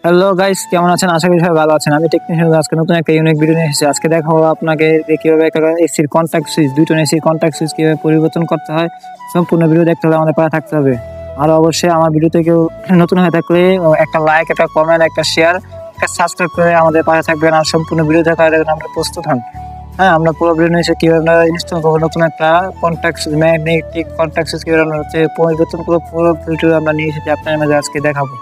Hello guys, কেমন আছেন? আশা করি সবাই ভালো আছেন। আমি টেকনিশিয়ান আজকে নতুন একটা ইউনিক ভিডিও নিয়ে এসেছি। আজকে দেখাবো আপনাকে যে কিভাবে একটা এসির কন্ট্যাক্ট সুইচ, দুটো এসির কন্ট্যাক্ট সুইচ কিভাবে পরিবর্তন করতে হয়। সম্পূর্ণ ভিডিও দেখতে হলে আমাদের পাশে থাকতে হবে। আর অবশ্যই আমার ভিডিওতে কেউ নতুন হয়ে থাকলে একটা লাইক, একটা কমেন্ট, একটা শেয়ার, একটা সাবস্ক্রাইব করে আমাদের পাশে থাকবেন। আর সম্পূর্ণ ভিডিও দেখার জন্য আমরা প্রস্তুত হন। হ্যাঁ, আমরা পুরো ভিডিও নিয়ে এসে কিভাবে আমরা ইনস্টল করবো নতুন একটা contact switch, magnetic contact switch কিভাবে আমরা পরিবর্তন করবো, পুরো ভিডিও আমরা নিয়ে এসেছি আপনার মাঝে আজকে দেখাবো।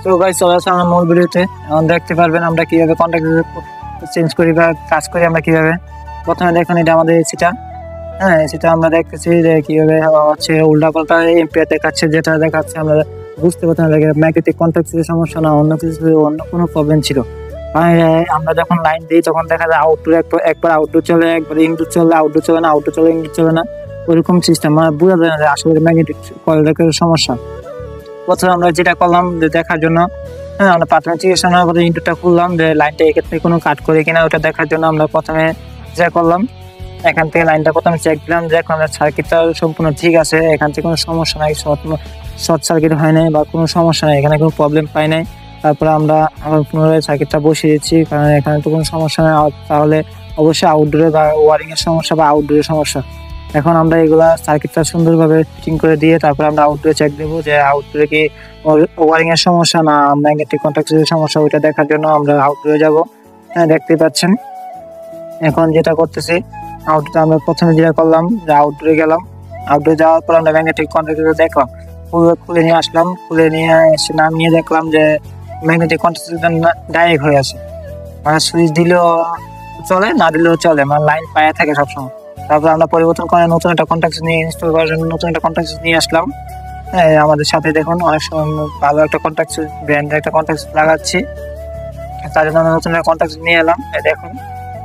তো গাইস, চলে আসছে আমার মূল ভিডিওতে। এখন দেখতে পারবেন আমরা কিভাবে কন্ট্যাক্ট চেঞ্জ করি বা কাজ করি আমরা কিভাবে। প্রথমে দেখুন, এটা আমাদের এসিটা। হ্যাঁ, এসিটা আমরা দেখতেছি যে কিভাবে হচ্ছে উল্টা পাল্টা এম্পিয়ার দেখাচ্ছে, যেটা দেখাচ্ছে আমরা বুঝতে পারতাম না ম্যাগনেটিক কন্ট্যাক্টের সমস্যা না, অন্য কিছু অন্য কোনো প্রবলেম ছিল। আমরা যখন লাইন দিই তখন দেখা যায় আউটডোর একবার আউটডোর চলে, একবার ইনডোর চলে, আউটডোর চলে না, আউটডোর চলে, ইনডোর চলে না, ওইরকম সিস্টেম। মানে বোঝা যায় না যে আসলে ম্যাগনেটিক কয়েলের সমস্যা। প্রথমে আমরা যেটা করলাম যে দেখার জন্য, হ্যাঁ, আমরা প্রাথমিক চিকিৎসা নেওয়ার পরে ইনডোরটা খুললাম যে লাইনটা এক্ষেত্রে কোনো কাট করে কিনা ওটা দেখার জন্য আমরা প্রথমে যা করলাম, এখান থেকে লাইনটা প্রথমে চেক দিলাম যে আমাদের সার্কিটটা সম্পূর্ণ ঠিক আছে, এখান থেকে কোনো সমস্যা নাই, শর্ট সার্কিট হয় নাই বা কোনো সমস্যা নাই, এখানে কোনো প্রবলেম পাই নাই। তারপরে আমরা আবার পুনরায় সার্কিটটা বসিয়ে দিচ্ছি, কারণ এখানে তো কোনো সমস্যা নেই। তাহলে অবশ্যই আউটডোরে বা ওয়ারিং এর সমস্যা বা আউটডোরের সমস্যা। এখন আমরা এগুলা সার্কিটটা সুন্দরভাবে ফিটিং করে দিয়ে তারপর আমরা আউটডোরে চেক দেবো যে আউটডোরে কি ওয়ারিং এর সমস্যা না ম্যাগনেটিক কন্ট্যাক্টের সমস্যা, ওইটা দেখার জন্য আমরা আউটডোরে যাব। হ্যাঁ, দেখতেই পাচ্ছেন। এখন যেটা করতেছি, আউটডোরে আমরা প্রথমে যেটা করলাম যে আউটডোরে গেলাম, আউটডোরে যাওয়ার পর আমরা ম্যাগনেটিক কন্ট্যাক্টর দেখলাম, খুলে নিয়ে আসলাম, খুলে নিয়ে এসে নামিয়ে দেখলাম যে ম্যাগনেটিক কন্ট্যাক্টর ডাইরেক্ট হয়ে আছে। মানে সুইচ দিলেও চলে, না দিলেও চলে, মানে লাইন পায়ে থাকে সবসময়। তারপর আমরা পরিবর্তন করে নতুন একটা কন্ট্যাক্ট নিয়ে ইনস্টল করার জন্য নতুন একটা কন্ট্যাক্ট নিয়ে আসলাম। হ্যাঁ, আমাদের সাথে দেখুন অনেক সময় ভালো একটা কন্ট্যাক্ট ব্র্যান্ডের একটা কন্ট্যাক্ট লাগাচ্ছি, তার জন্য আমরা নতুন একটা কন্ট্যাক্ট নিয়ে এলাম। দেখুন,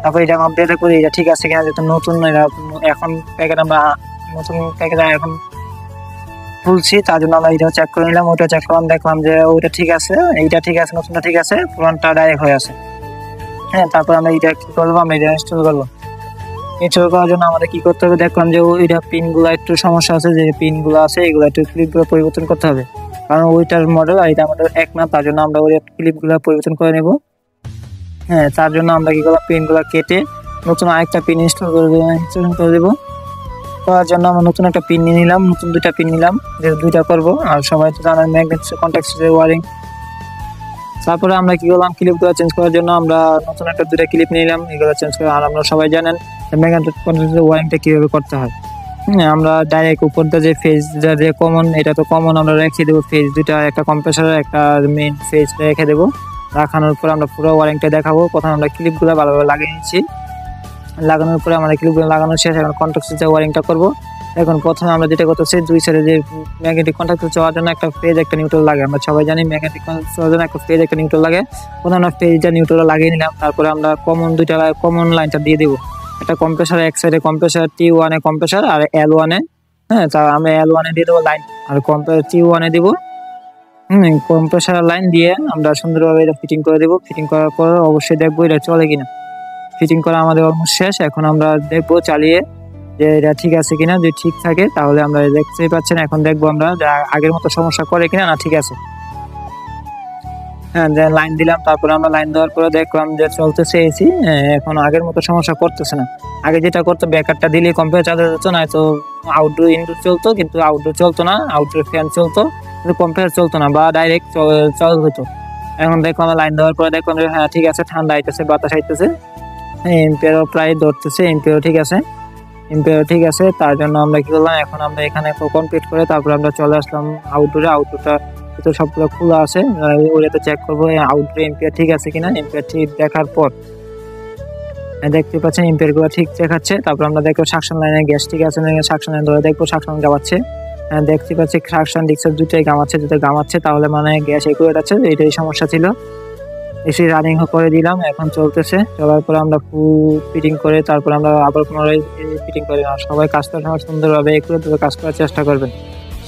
তারপর এটা আপডেট করি এটা ঠিক আছে কিনা, যেহেতু নতুন এখন প্যাকেট আমরা নতুন প্যাকেট এখন খুলছি, তার জন্য আমরা এটা চেক করে নিলাম, ওইটা চেক করলাম, দেখলাম যে ওইটা ঠিক আছে, এইটা ঠিক আছে, নতুনটা ঠিক আছে, পুরানটা ডাইরেক্ট হয়ে আছে। হ্যাঁ, তারপর আমরা এটা কি করবো, আমরা এটা ইনস্টল করবো। ইনস্টল করার জন্য আমাদের কি করতে হবে, দেখলাম যে ওইটা পিনগুলো একটু সমস্যা আছে, যে পিনগুলো আছে এগুলো একটু ক্লিপগুলো পরিবর্তন করতে হবে, কারণ ওইটার মডেল আর এটা আমাদের এক না, তার জন্য আমরা ওই ক্লিপগুলো পরিবর্তন করে নেব। হ্যাঁ, তার জন্য আমরা কি করলাম, পিনগুলো কেটে নতুন আরেকটা পিন ইনস্টল করে দেবো। করার জন্য আমরা নতুন একটা পিন নিয়ে নিলাম, নতুন দুইটা পিন নিলাম, যে দুইটা করবো। আর সবাই তো জানেন ম্যাগনেট কন্ট্যাক্টের ওয়ারিং। তারপরে আমরা কি করলাম, ক্লিপগুলো চেঞ্জ করার জন্য আমরা নতুন একটা দুইটা ক্লিপ নিলাম, এগুলো চেঞ্জ করে। আর আমরা সবাই জানেন ম্যাগনেটিক কন্ট্যাক্টের ওয়ারিংটা কিভাবে করতে হয়। আমরা ডাইরেক্ট উপরটা যে ফেজটা যে কমন, এটা তো কমন, আমরা রেখে দেবো ফেজ দুইটা, একটা কম্প্রেসারের একটা মেইন ফেজ রেখে দেবো। রাখানোর পর আমরা পুরো ওয়ারিংটা দেখাবো। প্রথমে আমরা ক্লিপগুলো ভালোভাবে লাগিয়ে নিচ্ছি, লাগানোর পরে আমাদের ক্লিপগুলো লাগানো শেষ। এখন কন্ট্যাক্টের ওয়ারিংটা করবো। এখন প্রথমে আমরা যেটা করতেছি, দুই সাইডে যে ম্যাগনেটিক কন্ট্যাক্ট যাওয়ার জন্য একটা ফেজ একটা নিউট্রাল লাগে, আমরা সবাই জানি ম্যাগনেটিক কন্ট্যাক্ট যাওয়ার জন্য একটা ফেজ একটা নিউট্রাল লাগে। প্রথমে আমরা ফেজটা নিউট্রাল লাগিয়ে নিলাম, তারপরে আমরা কমন লাইনটা দিয়ে দেবো। একটা কম্প্রেসার, এক সাইডে কম্প্রেসার T1 কম্প্রেসার আর L1 হ্যাঁ, তা আমরা L1 দিয়ে দেবো লাইন, আর T1 দেবো কম্প্রেসার লাইন দিয়ে আমরা সুন্দরভাবে এটা ফিটিং করে দেবো। ফিটিং করার পর অবশ্যই দেখবো এটা চলে কিনা। ফিটিং করা আমাদের অলমোস্ট শেষ। এখন আমরা দেখবো চালিয়ে যে এটা ঠিক আছে কিনা, যদি ঠিক থাকে তাহলে আমরা দেখতেই পাচ্ছেন। এখন দেখবো আমরা আগের মতো সমস্যা করে কিনা, না ঠিক আছে। হ্যাঁ, লাইন দিলাম, তারপরে আমরা লাইন দেওয়ার পরে দেখলাম যে চলতেছে এসি, এখন আগের মতো সমস্যা করতেছে না। আগে যেটা করতো, ব্যাকারটা দিলে কম্পিউটার চালু হতো না, তো আউটডোর ইনডোর চলতো, কিন্তু আউটডোর চলতো না, আউটডোর ফ্যান চলতো কিন্তু কম্পিউটার চলতো না, বা ডাইরেক্ট চালু হতো। এখন দেখলাম লাইন দেওয়ার পরে দেখলাম যে হ্যাঁ ঠিক আছে, ঠান্ডা আইতেছে, বাতাস আইতেছে, এম্পিয়ারও প্রায় ধরতেছে, এম্পিয়ারও ঠিক আছে। তার জন্য আমরা কি করলাম, এখন আমরা এখানে কমপ্লিট করে তারপর আমরা চলে আসলাম আউটডোরে। আউটডোরটা তো সবগুলো খোলা আছে, ওইটাতে চেক করবো আউটডোরে এম্পিয়ার ঠিক আছে কিনা। এম্পিয়ার ঠিক দেখার পর দেখতে পাচ্ছেন এম্পিয়ার গুলো ঠিক দেখাচ্ছে। তারপর আমরা দেখবো সাকশন লাইনে গ্যাস ঠিক আছে, সাকশন লাইন ধরে দেখবো সাকশন গামাচ্ছে। দেখতে পাচ্ছি সাকশন ডিক্সার দুটাই গামাচ্ছে, তাহলে মানে গ্যাস একুরেট আছে, এটাই সমস্যা ছিল। এসি রানিং করে দিলাম, এখন চলতেছে। চলার পরে আমরা ফিটিং করে তারপর আমরা আবার পুনরায় ফিটিং করে। সবাই কাজ করার সময় সুন্দরভাবে একুরেটভাবে কাজ করার চেষ্টা করবেন।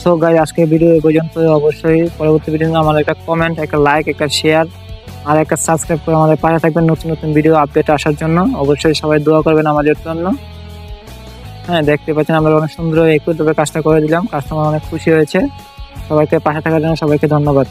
সো গাইস, আজকে ভিডিও এই পর্যন্ত। অবশ্যই পরবর্তী ভিডিও আমার একটা কমেন্ট, একটা লাইক, একটা শেয়ার আর একটা সাবস্ক্রাইব করে আমাদের পাশে থাকবেন নতুন নতুন ভিডিও আপডেট আসার জন্য। অবশ্যই সবাই দোয়া করবেন আমাদের জন্য। হ্যাঁ, দেখতে পাচ্ছেন আমরা অনেক সুন্দর একুরেটভাবে কাজটা করে দিলাম, কাস্টমার অনেক খুশি হয়েছে। সবাইকে পাশে থাকার জন্য সবাইকে ধন্যবাদ।